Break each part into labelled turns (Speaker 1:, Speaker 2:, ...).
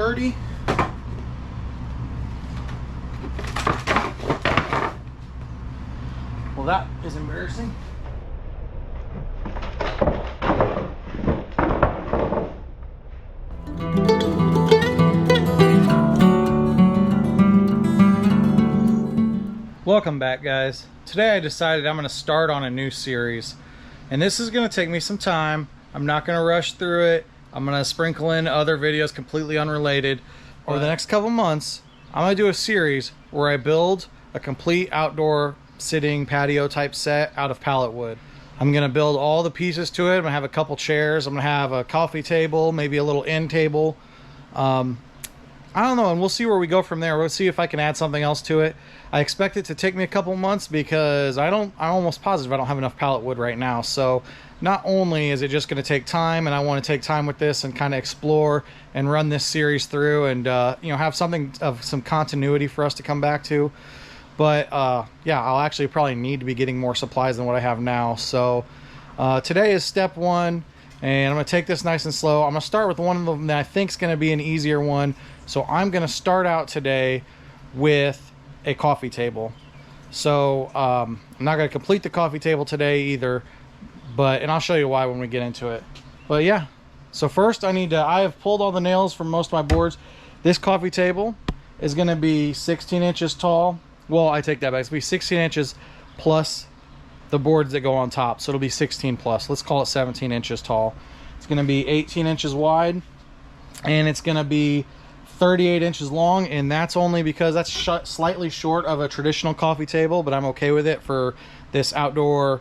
Speaker 1: dirty. Well, that is embarrassing. Welcome back, guys. Today I decided I'm going to start on a new series, and this is going to take me some time. I'm not going to rush through it. I'm going to sprinkle in other videos completely unrelated. Over the next couple months, I'm going to do a series where I build a complete outdoor sitting patio type set out of pallet wood. I'm going to build all the pieces to it. I'm going to have a couple chairs. I'm going to have a coffee table, maybe a little end table. I don't know, and we'll see where we go from there. We'll see if I can add something else to it. I expect it to take me a couple months because I'm almost positive I don't have enough pallet wood right now. So not only is it just going to take time, and I want to take time with this and kind of explore and run this series through and you know, have something of some continuity for us to come back to. But yeah, I'll actually probably need to be getting more supplies than what I have now. So today is step one, and I'm going to take this nice and slow. I'm going to start with one of them that I think is going to be an easier one. So I'm going to start out today with a coffee table. So I'm not going to complete the coffee table today either, and I'll show you why when we get into it. But yeah, so first I have pulled all the nails from most of my boards. This coffee table is going to be 16 inches tall. Well, I take that back. It's going to be 16 inches plus the boards that go on top. So it'll be 16 plus. Let's call it 17 inches tall. It's going to be 18 inches wide, and it's going to be 38 inches long, and that's only because that's slightly short of a traditional coffee table, but I'm okay with it for this outdoor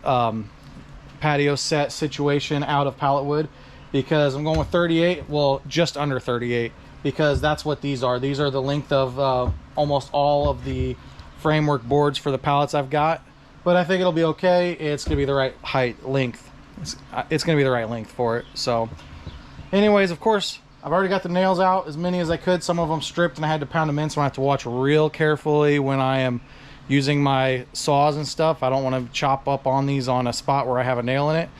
Speaker 1: patio set situation out of pallet wood, because I'm going with 38, well, just under 38, because that's what these are. These are the length of almost all of the framework boards for the pallets I've got, but I think it'll be okay. It's gonna be the right length. It's gonna be the right length for it. So anyways, of course, I've already got the nails out, as many as I could. Some of them stripped and I had to pound them in, so I have to watch real carefully when I am using my saws and stuff. I don't want to chop up on these on a spot where I have a nail in it.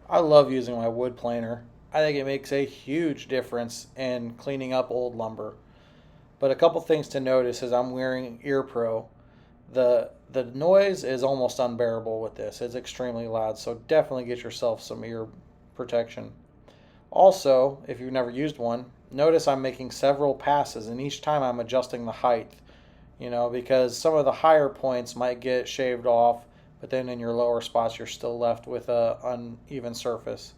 Speaker 1: I love using my wood planer. I think it makes a huge difference in cleaning up old lumber. But a couple things to notice is I'm wearing Ear Pro. The noise is almost unbearable with this. It's extremely loud, so definitely get yourself some ear protection. Also, if you've never used one, notice I'm making several passes, and each time I'm adjusting the height, you know, because some of the higher points might get shaved off, but then in your lower spots you're still left with a uneven surface.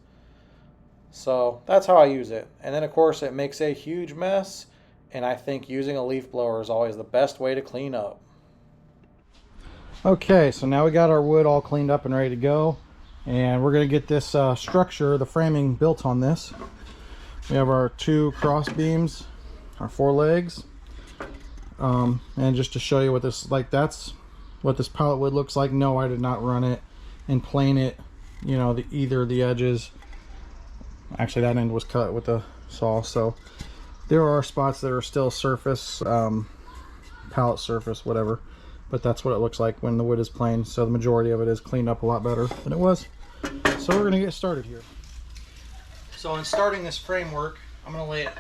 Speaker 1: So that's how I use it. And then of course it makes a huge mess, and I think using a leaf blower is always the best way to clean up. Okay, so now we got our wood all cleaned up and ready to go, and we're going to get this structure, the framing, built on this. We have our two cross beams, our four legs, and just to show you what this, that's what this pallet wood looks like. No, I did not run it and plane it, you know, either of the edges. Actually, that end was cut with the saw, so there are spots that are still surface, pallet surface, whatever, but that's what it looks like when the wood is planed. So the majority of it is cleaned up a lot better than it was. So we're gonna get started here. So in starting this framework, I'm gonna lay it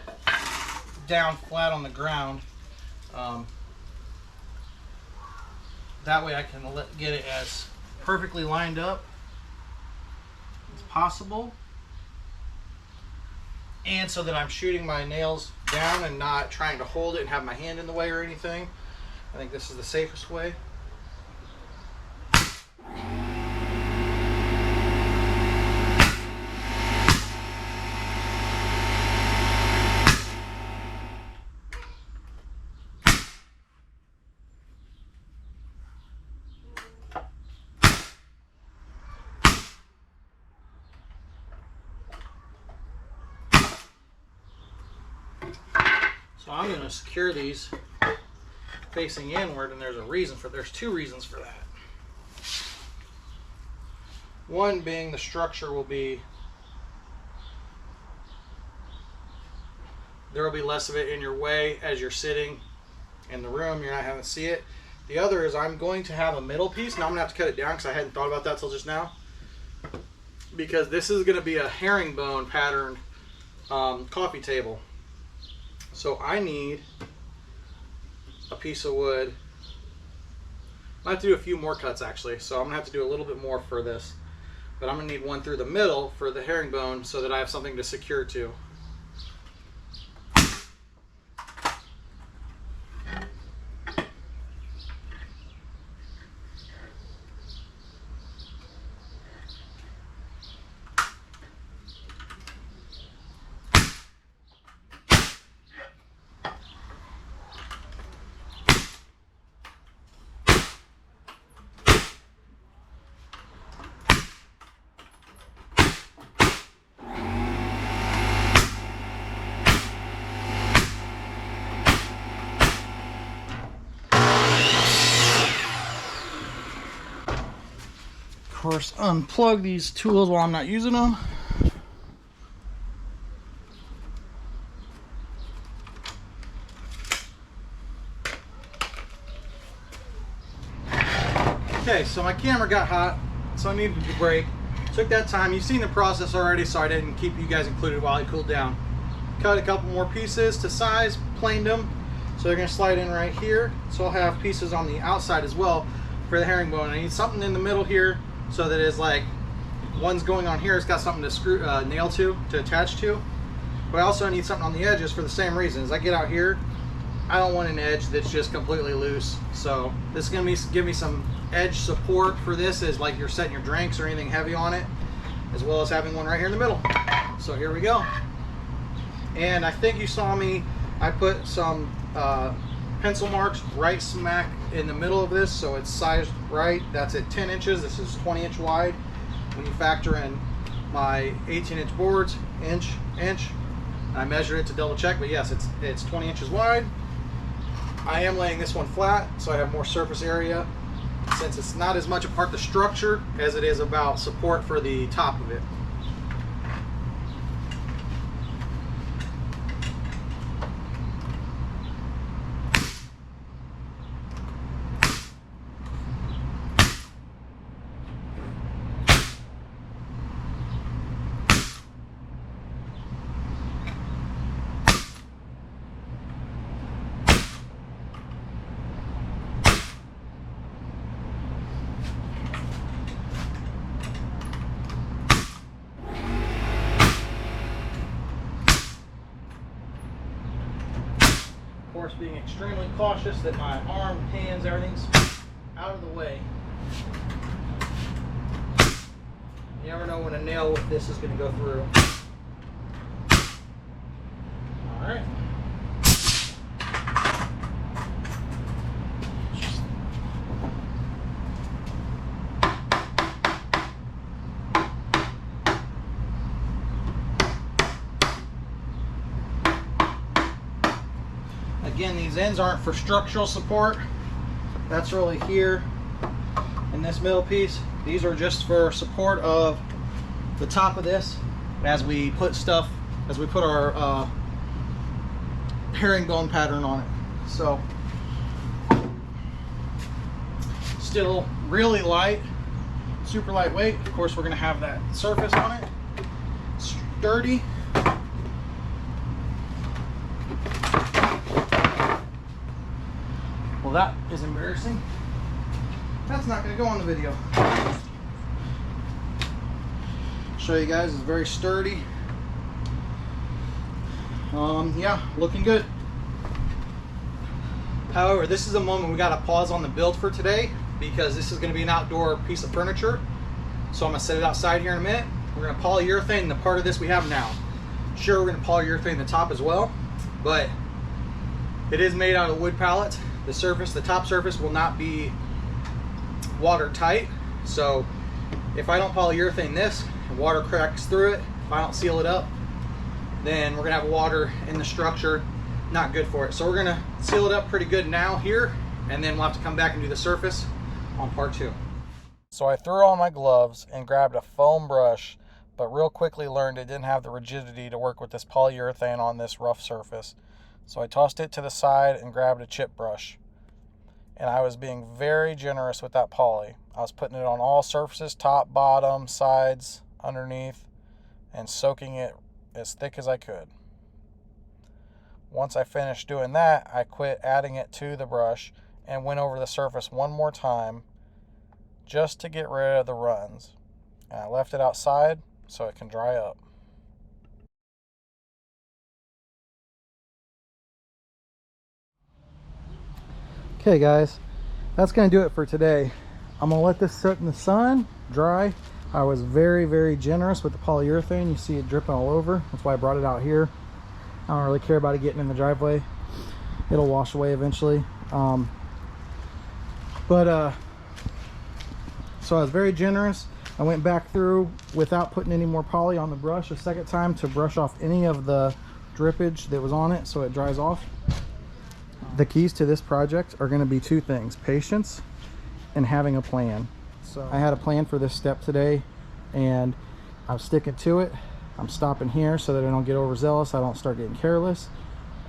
Speaker 1: down flat on the ground. That way I can get it as perfectly lined up as possible, and so that I'm shooting my nails down and not trying to hold it and have my hand in the way or anything. I think this is the safest way. So I'm going to secure these facing inward, and there's two reasons for that. One being the structure will be, there will be less of it in your way as you're sitting in the room. You're not having to see it. The other is I'm going to have a middle piece. Now I'm going to have to cut it down because I hadn't thought about that till just now. Because this is going to be a herringbone patterned coffee table. So I need a piece of wood. I have to do a few more cuts actually, so I'm going to have to do a little bit more for this. But I'm going to need one through the middle for the herringbone so that I have something to secure to. Of course, unplug these tools while I'm not using them. Okay, so my camera got hot, so I needed to break. Took that time. You've seen the process already, so I didn't keep you guys included while it cooled down. Cut a couple more pieces to size, planed them, so they're going to slide in right here. So I'll have pieces on the outside as well for the herringbone. I need something in the middle here so that it's like one's going on here, it's got something to screw nail to attach to. But I also need something on the edges for the same reason. As I get out here, I don't want an edge that's just completely loose. So this is going to give me some edge support for this as like you're setting your drinks or anything heavy on it, as well as having one right here in the middle. So here we go. And I think you saw me, I put some pencil marks right smack in the middle of this, so it's sized right. That's at 10 inches. This is 20 inch wide. When you factor in my 18 inch boards, inch. I measured it to double check, but yes, it's 20 inches wide. I am laying this one flat, so I have more surface area, since it's not as much a part of the structure as it is about support for the top of it. Of course, being extremely cautious that my arm, hands, everything's out of the way. You never know when a nail with this is going to go through. All right. Again, these ends aren't for structural support. That's really here in this middle piece. These are just for support of the top of this as we put our herringbone pattern on it. So still really light, super lightweight. Of course, we're going to have that surface on it, sturdy. Well, that is embarrassing. That's not going to go on the video. Show you guys, it's very sturdy. Yeah, looking good. However, this is a moment we got to pause on the build for today, because this is going to be an outdoor piece of furniture. So I'm going to set it outside here in a minute. We're going to polyurethane the part of this we have now. Sure, we're going to polyurethane the top as well, but it is made out of wood pallets. The top surface will not be watertight. So if I don't polyurethane this, and water cracks through it, if I don't seal it up, then we're gonna have water in the structure not good for it. So we're gonna seal it up pretty good now here, and then we'll have to come back and do the surface on part 2. So I threw on my gloves and grabbed a foam brush, but real quickly learned it didn't have the rigidity to work with this polyurethane on this rough surface. So I tossed it to the side and grabbed a chip brush. And I was being very generous with that poly. I was putting it on all surfaces, top, bottom, sides, underneath, and soaking it as thick as I could. Once I finished doing that, I quit adding it to the brush and went over the surface one more time just to get rid of the runs. And I left it outside so it can dry up. Okay guys, that's gonna do it for today. I'm gonna let this sit in the sun, dry. I was very generous with the polyurethane. You see it dripping all over. That's why I brought it out here. I don't really care about it getting in the driveway. It'll wash away eventually. So I was very generous. I went back through without putting any more poly on the brush a second time to brush off any of the drippage that was on it so it dries off. The keys to this project are going to be 2 things: patience and having a plan. So I had a plan for this step today, and I'm sticking to it. I'm stopping here so that I don't get overzealous, I don't start getting careless.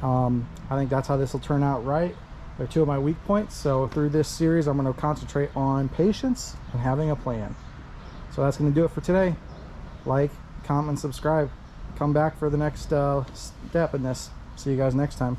Speaker 1: I think that's how this will turn out right. They're 2 of my weak points, so through this series I'm going to concentrate on patience and having a plan. So that's going to do it for today. Like, comment, and subscribe. Come back for the next step in this. See you guys next time.